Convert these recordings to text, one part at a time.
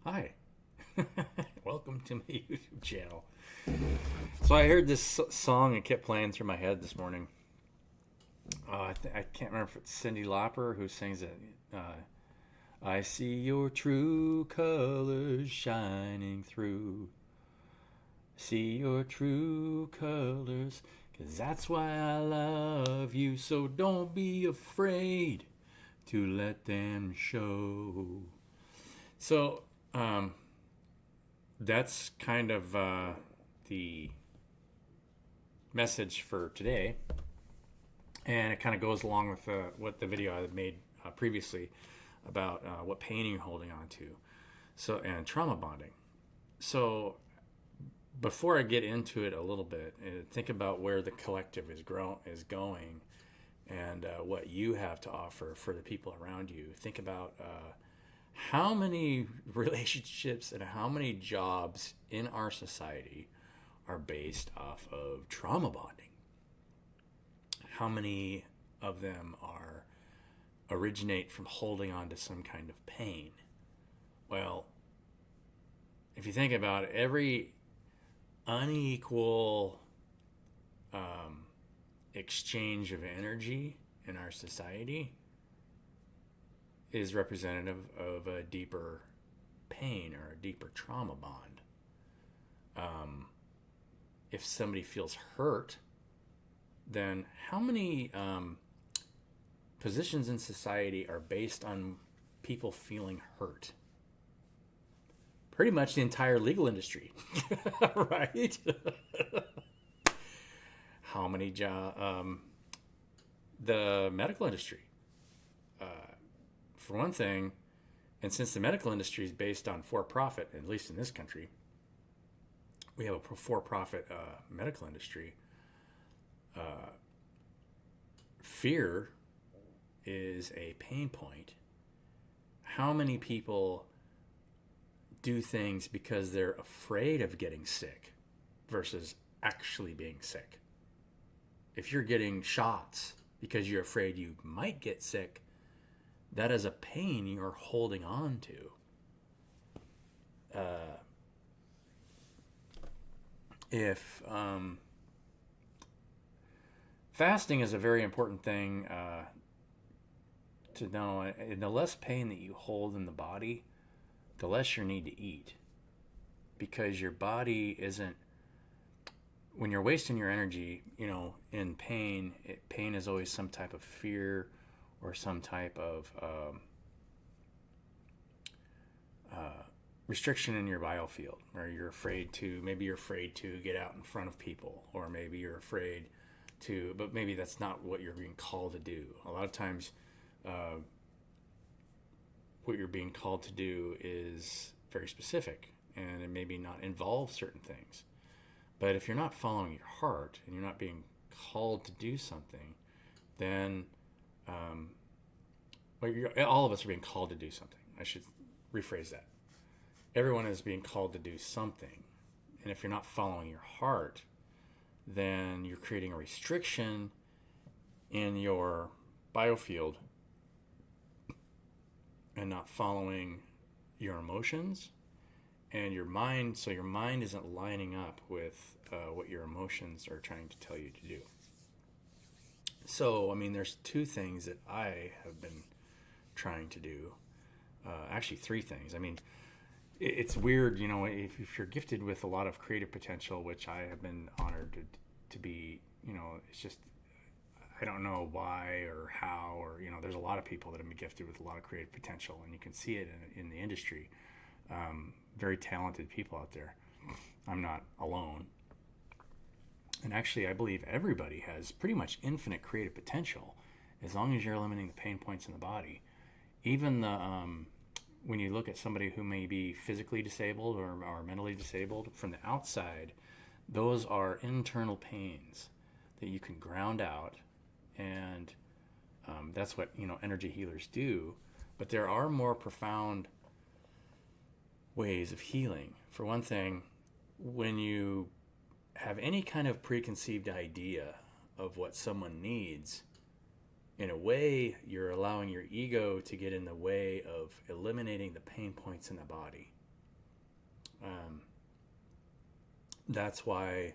Hi. Welcome to my YouTube channel. So I heard this song and kept playing through my head this morning. I can't remember if it's Cyndi Lauper who sings it. I see your true colors shining through. See your true colors, 'cause that's why I love you. So don't be afraid to let them show. So, um, that's kind of the message for today, and it kind of goes along with what the video I had made previously about what pain you're holding on to, so and trauma bonding. So before I get into it a little bit, think about where the collective is going, and what you have to offer for the people around you. Think about how many relationships and how many jobs in our society are based off of trauma bonding. How many of them originate from holding on to some kind of pain? Well, if you think about it, every unequal exchange of energy in our society is representative of a deeper pain or a deeper trauma bond. If somebody feels hurt, then how many positions in society are based on people feeling hurt? Pretty much the entire legal industry, right? How many the medical industry, for one thing, and since the medical industry is based on for-profit, at least in this country, we have a for-profit medical industry. Fear is a pain point. How many people do things because they're afraid of getting sick versus actually being sick? If you're getting shots because you're afraid you might get sick, that is a pain you're holding on to. If fasting is a very important thing to know, and the less pain that you hold in the body, the less you need to eat, because your body isn't. When you're wasting your energy, in pain, pain is always some type of fear or some type of restriction in your biofield, or maybe you're afraid to get out in front of people, or maybe you're afraid but maybe that's not what you're being called to do. A lot of times, what you're being called to do is very specific, and it maybe not involve certain things. But if you're not following your heart and you're not being called to do something, then all of us are being called to do something. I should rephrase that. Everyone is being called to do something. And if you're not following your heart, then you're creating a restriction in your biofield and not following your emotions and your mind. So your mind isn't lining up with what your emotions are trying to tell you to do. So, there's two things that I have been trying to do. Actually, three things. It's weird, if you're gifted with a lot of creative potential, which I have been honored to be, it's just, I don't know why or how, or, there's a lot of people that have been gifted with a lot of creative potential, and you can see it in the industry. Very talented people out there. I'm not alone. And actually, I believe everybody has pretty much infinite creative potential as long as you're eliminating the pain points in the body. Even when you look at somebody who may be physically disabled or mentally disabled, from the outside, those are internal pains that you can ground out, and that's what energy healers do. But there are more profound ways of healing. For one thing, when you have any kind of preconceived idea of what someone needs, in a way, you're allowing your ego to get in the way of eliminating the pain points in the body. That's why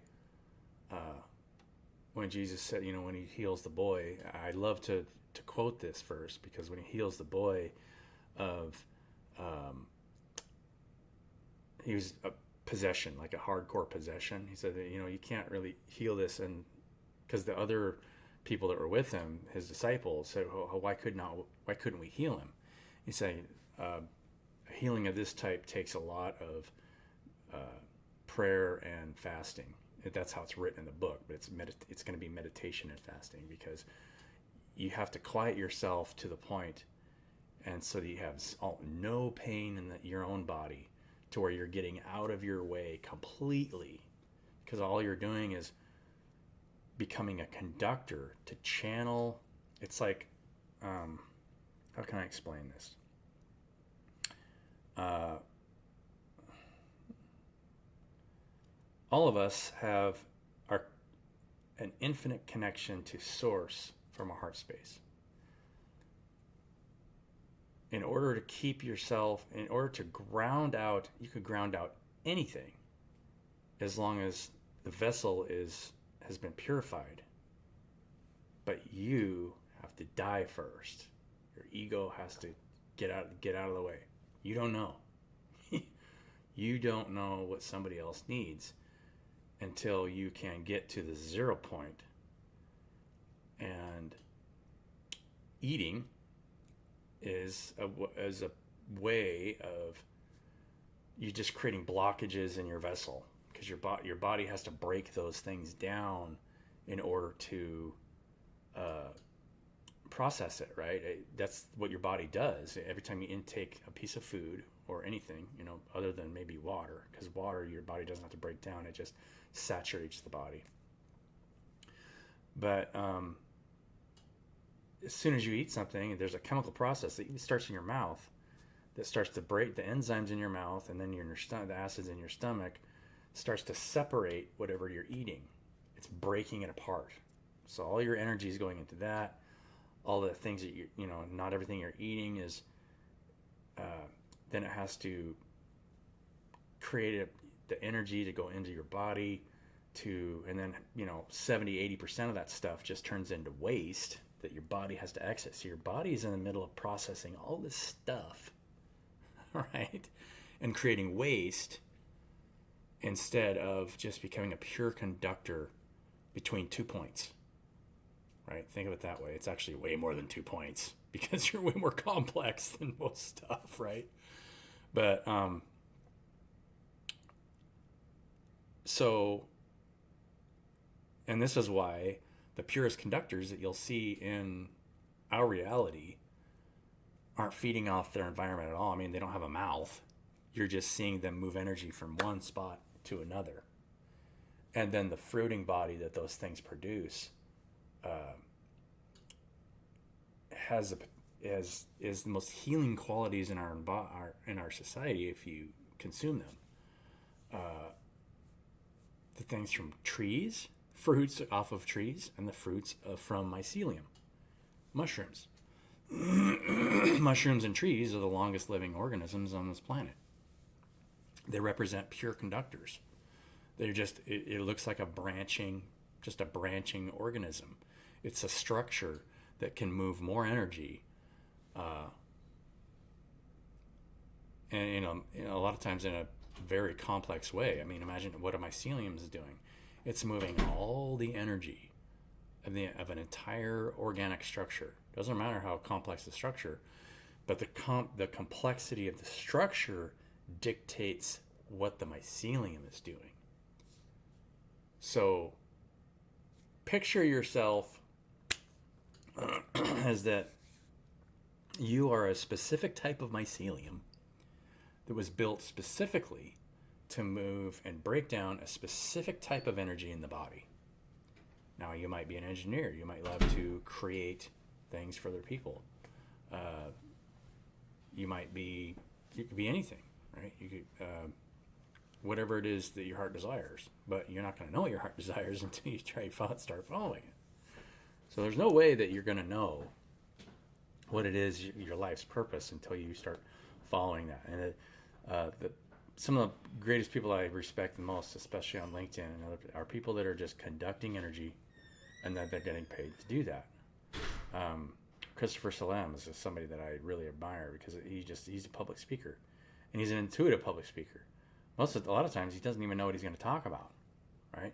when Jesus said, when he heals the boy, I love to quote this verse, because when he heals the boy of, he was a possession, like a hardcore possession. He said that, you can't really heal this, and because the other people that were with him, his disciples, said, why couldn't we heal him? He's saying, a healing of this type takes a lot of prayer and fasting. That's how it's written in the book, but it's going to be meditation and fasting, because you have to quiet yourself to the point, and so that you have no pain in your own body, to where you're getting out of your way completely, because all you're doing is becoming a conductor to channel. It's like, how can I explain this? All of us have an infinite connection to source from a heart space. In order to keep yourself, in order to ground out, you could ground out anything, as long as the vessel has been purified. But you have to die first. Your ego has to get out of the way. You don't know. You don't know what somebody else needs until you can get to the 0 point. And eating is a way of you just creating blockages in your vessel, because your body has to break those things down in order to process it, right? That's what your body does. Every time you intake a piece of food or anything, other than maybe water, because water your body doesn't have to break down, it just saturates the body. But as soon as you eat something, there's a chemical process that starts in your mouth that starts to break the enzymes in your mouth, and then the acids in your stomach starts to separate whatever you're eating. It's breaking it apart. So all your energy is going into that. All the things that not everything you're eating is, then it has to create the energy to go into your body and then 70-80% of that stuff just turns into waste that your body has to access. So your body is in the middle of processing all this stuff, right? And creating waste, instead of just becoming a pure conductor between 2 points, right? Think of it that way. It's actually way more than 2 points, because you're way more complex than most stuff, right? But and this is why the purest conductors that you'll see in our reality aren't feeding off their environment at all. I mean, they don't have a mouth. You're just seeing them move energy from one spot to another. And then the fruiting body that those things produce is the most healing qualities in our society if you consume them. The things from trees, fruits off of trees, and the fruits from mycelium, mushrooms. Mushrooms and trees are the longest living organisms on this planet. They represent pure conductors. They're just, it looks like a branching organism. It's a structure that can move more energy, and a lot of times in a very complex way. I mean, imagine what a mycelium is doing. It's moving all the energy of an entire organic structure. Doesn't matter how complex the structure, but the complexity of the structure dictates what the mycelium is doing. So picture yourself as that you are a specific type of mycelium that was built specifically to move and break down a specific type of energy in the body. Now, you might be an engineer. You might love to create things for other people. You could be anything, right? You could, whatever it is that your heart desires, but you're not going to know what your heart desires until you start following it. So there's no way that you're going to know what it is, your life's purpose, until you start following that. And some of the greatest people I respect the most, especially on LinkedIn, and are people that are just conducting energy, and that they're getting paid to do that. Christopher Salam is just somebody that I really admire because he's a public speaker, and he's an intuitive public speaker. A lot of times he doesn't even know what he's going to talk about, right?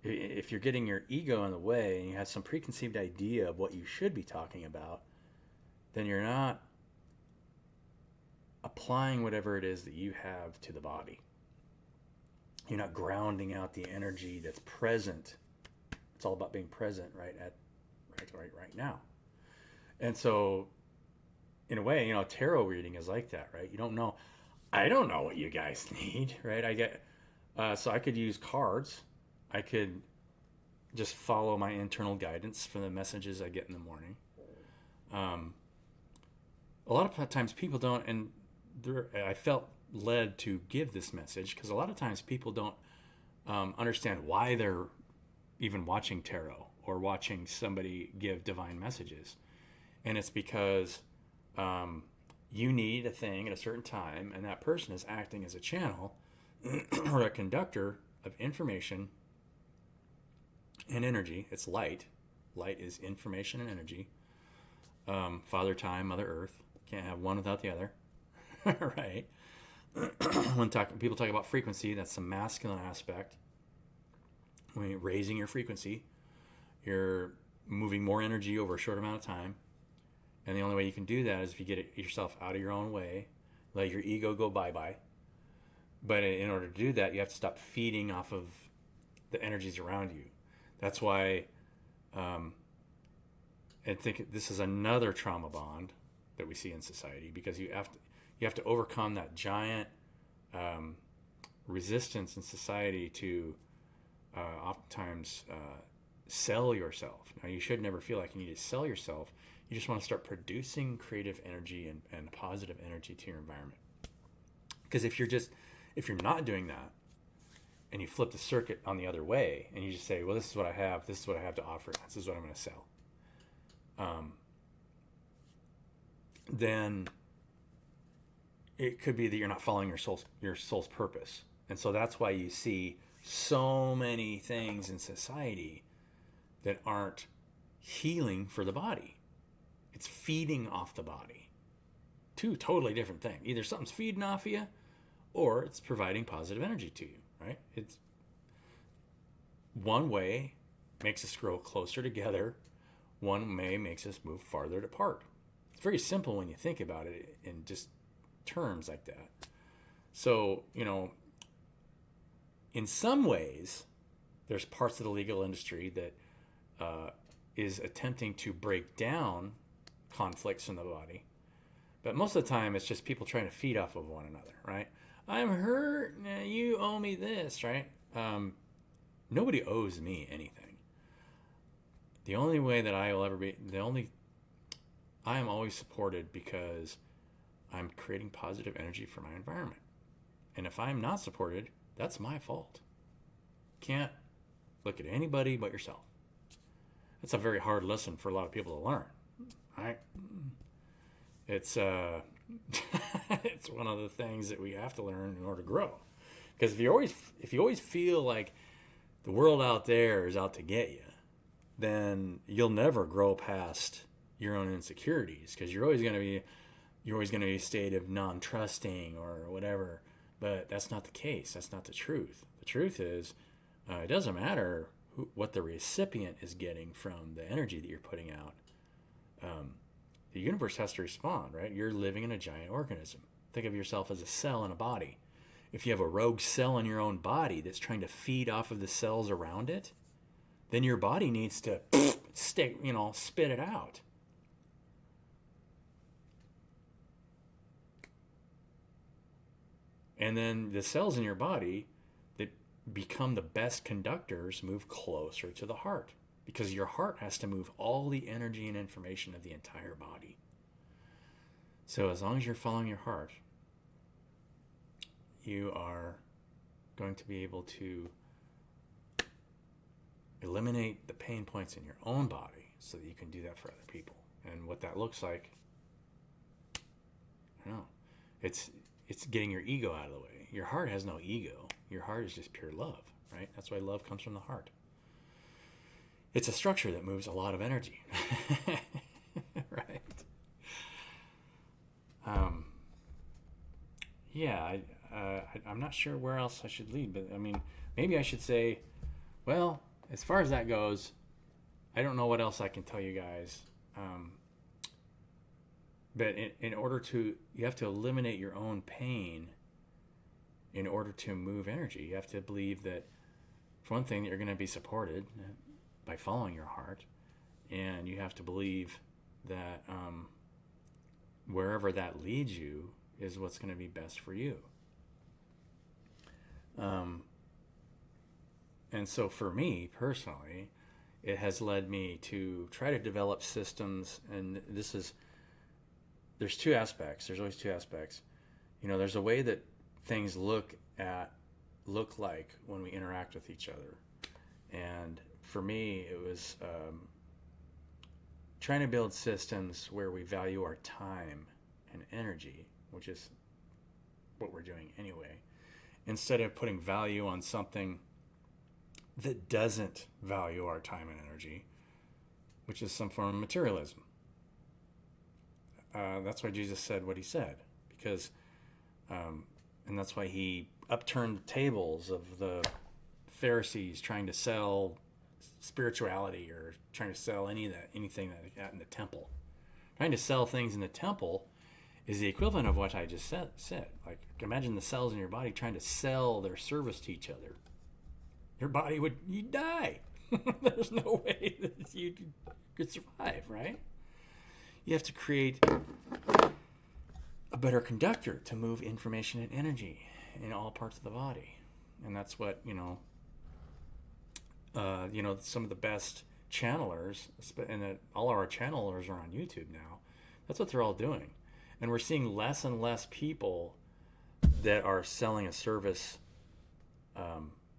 If you're getting your ego in the way and you have some preconceived idea of what you should be talking about, then you're not applying whatever it is that you have to the body. You're not grounding out the energy that's present. It's all about being present right now. And so, in a way, tarot reading is like that, right? You don't know. I don't know what you guys need, right? So I could use cards. I could just follow my internal guidance for the messages I get in the morning. A lot of times people don't, and I felt led to give this message because a lot of times people don't understand why they're even watching tarot or watching somebody give divine messages. And it's because you need a thing at a certain time, and that person is acting as a channel or a conductor of information and energy. It's light. Light is information and energy. Father Time, Mother Earth. Can't have one without the other. Right? When people talk about frequency, that's the masculine aspect. When you're raising your frequency, you're moving more energy over a short amount of time. And the only way you can do that is if you get yourself out of your own way, let your ego go bye-bye. But in order to do that, you have to stop feeding off of the energies around you. That's why I think this is another trauma bond that we see in society, because you have to overcome that giant resistance in society to oftentimes sell yourself. Now, you should never feel like you need to sell yourself. You just want to start producing creative energy and positive energy to your environment. Because if you're not doing that, and you flip the circuit on the other way, and you just say, well, this is what I have to offer, this is what I'm going to sell, then it could be that you're not following your soul's purpose. And so that's why you see so many things in society that aren't healing for the body. It's feeding off the body. Two totally different things. Either something's feeding off of you, or it's providing positive energy to you, right? It's one way makes us grow closer together. One way makes us move farther apart. It's very simple when you think about it in just terms like that. So, in some ways, there's parts of the legal industry that is attempting to break down conflicts in the body. But most of the time, it's just people trying to feed off of one another, right? I'm hurt. You owe me this, right? Nobody owes me anything. The only way that I will ever be, I am always supported because I'm creating positive energy for my environment. And if I'm not supported, that's my fault. Can't look at anybody but yourself. That's a very hard lesson for a lot of people to learn, right? It's it's one of the things that we have to learn in order to grow. Because if you always feel like the world out there is out to get you, then you'll never grow past your own insecurities, because you're always going to be a state of non-trusting or whatever. But that's not the case. That's not the truth. The truth is, it doesn't matter what the recipient is getting from the energy that you're putting out. The universe has to respond, right? You're living in a giant organism. Think of yourself as a cell in a body. If you have a rogue cell in your own body that's trying to feed off of the cells around it, then your body needs to spit it out. And then the cells in your body that become the best conductors move closer to the heart, because your heart has to move all the energy and information of the entire body. So as long as you're following your heart, you are going to be able to eliminate the pain points in your own body so that you can do that for other people. And what that looks like, I don't know. it's getting your ego out of the way. Your heart has no ego. Your heart is just pure love, right? That's why love comes from the heart. It's a structure that moves a lot of energy, right? Yeah, I'm not sure where else I should lead, but I mean, maybe I should say, well, as far as that goes, I don't know what else I can tell you guys. But in order to, you have to eliminate your own pain in order to move energy. You have to believe that, for one thing, that you're going to be supported by following your heart. And you have to believe that wherever that leads you is what's going to be best for you. And so for me personally, it has led me to try to develop systems. And there's two aspects. There's always two aspects. There's a way that things look like when we interact with each other. And for me, it was trying to build systems where we value our time and energy, which is what we're doing anyway, instead of putting value on something that doesn't value our time and energy, which is some form of materialism. That's why Jesus said what he said, because, and that's why he upturned the tables of the Pharisees trying to sell spirituality or trying to sell anything that they got in the temple. Trying to sell things in the temple is the equivalent of what I just said. Like, imagine the cells in your body trying to sell their service to each other. Your body you'd die. There's no way that you could survive, right? You have to create a better conductor to move information and energy in all parts of the body. And that's what, some of the best channelers, and all our channelers are on YouTube now. That's what they're all doing. And we're seeing less and less people that are selling a service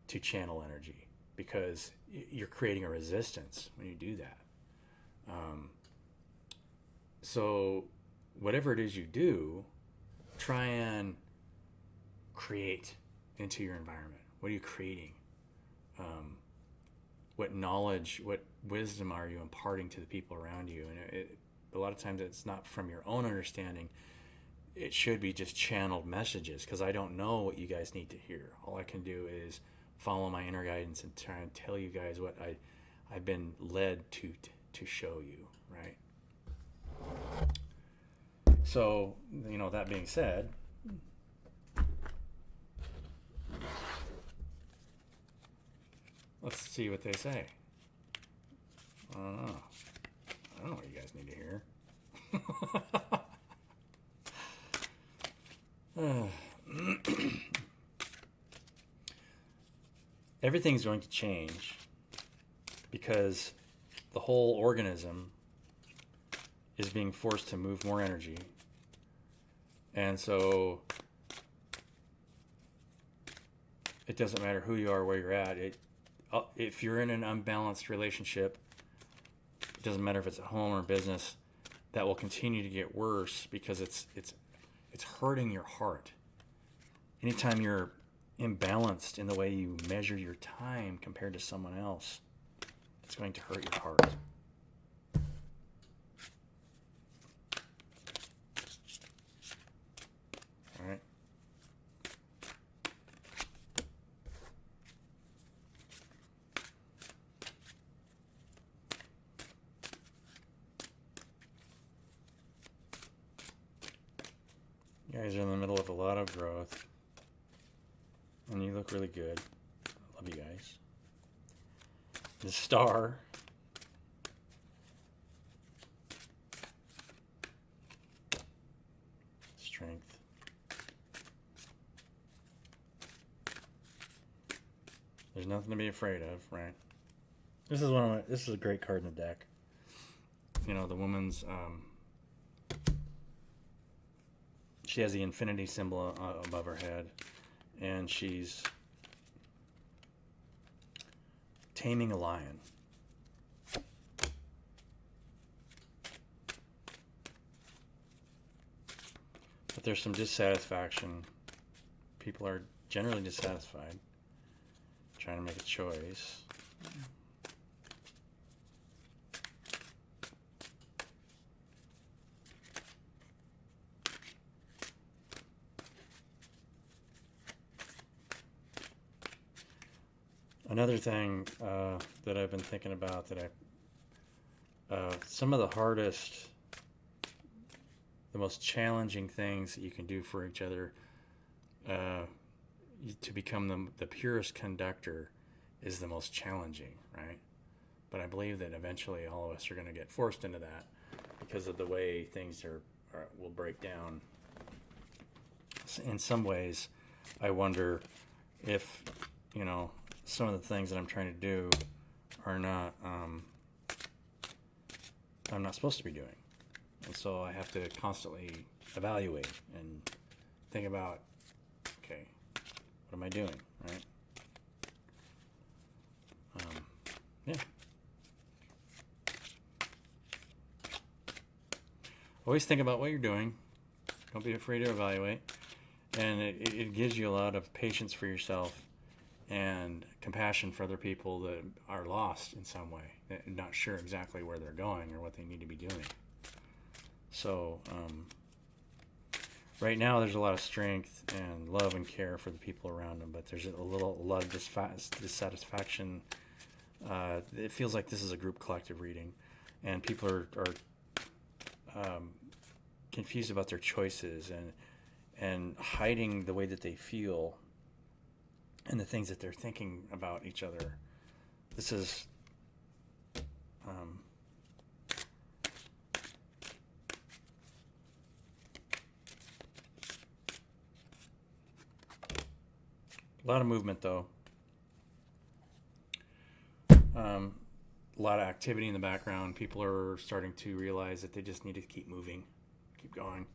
to channel energy, because you're creating a resistance when you do that. So whatever it is you do, try and create into your environment. What are you creating? What knowledge, what wisdom are you imparting to the people around you? And a lot of times it's not from your own understanding. It should be just channeled messages, because I don't know what you guys need to hear. All I can do is follow my inner guidance and try and tell you guys what I've been led to show you, right? So, that being said, let's see what they say. I don't know what you guys need to hear. Everything's going to change because the whole organism is being forced to move more energy. And so it doesn't matter who you are, where you're at. If you're in an unbalanced relationship, it doesn't matter if it's at home or business, that will continue to get worse, because it's hurting your heart. Anytime you're imbalanced in the way you measure your time compared to someone else, it's going to hurt your heart. All right. You guys are in the middle of a lot of growth, and you look really good. I love you guys. The star. Strength. There's nothing to be afraid of, right? This is a great card in the deck. The woman's she has the infinity symbol above her head, and she's taming a lion. If there's some dissatisfaction, people are generally dissatisfied, trying to make a choice. Another thing that I've been thinking about some of the hardest, the most challenging things that you can do for each other to become the purest conductor is the most challenging, right? But I believe that eventually all of us are going to get forced into that because of the way things will break down. In some ways, I wonder if, some of the things that I'm trying to do are not, I'm not supposed to be doing. And so I have to constantly evaluate and think about, okay, what am I doing, right? Yeah. Always think about what you're doing. Don't be afraid to evaluate. And it gives you a lot of patience for yourself and compassion for other people that are lost in some way, that are not sure exactly where they're going or what they need to be doing. So right now there's a lot of strength and love and care for the people around them, but there's a lot of dissatisfaction. It feels like this is a group collective reading, and people are confused about their choices and hiding the way that they feel and the things that they're thinking about each other. This is a lot of movement, though. A lot of activity in the background. People are starting to realize that they just need to keep moving, keep going.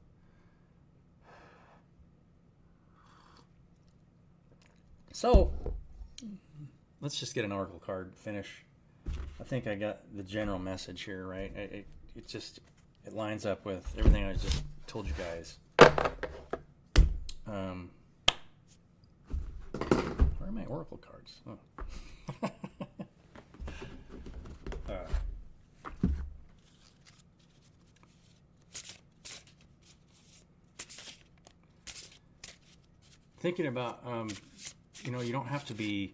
So, let's just get an oracle card, finish. I think I got the general message here, right? It lines up with everything I just told you guys. Where are my oracle cards? Oh. Thinking about, you don't have to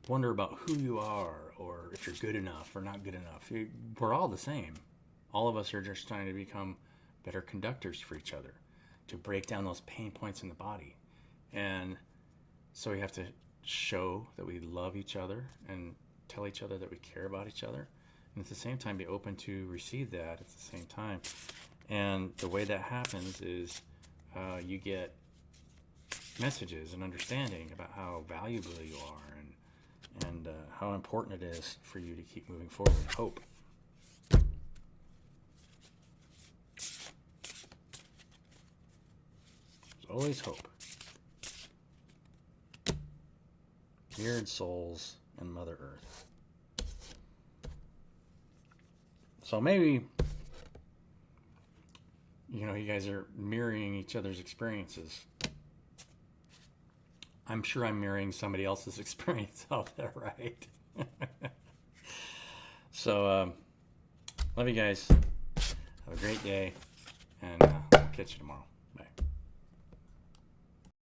wonder about who you are or if you're good enough or not good enough. We're all the same. All of us are just trying to become better conductors for each other, to break down those pain points in the body. And so we have to show that we love each other and tell each other that we care about each other. And at the same time, be open to receive that at the same time. And the way that happens is you get messages and understanding about how valuable you are and how important it is for you to keep moving forward. Hope. There's always hope. Mirrored souls and Mother Earth. So maybe, you guys are mirroring each other's experiences. I'm sure I'm mirroring somebody else's experience out there, right? So, love you guys. Have a great day, and I'll catch you tomorrow.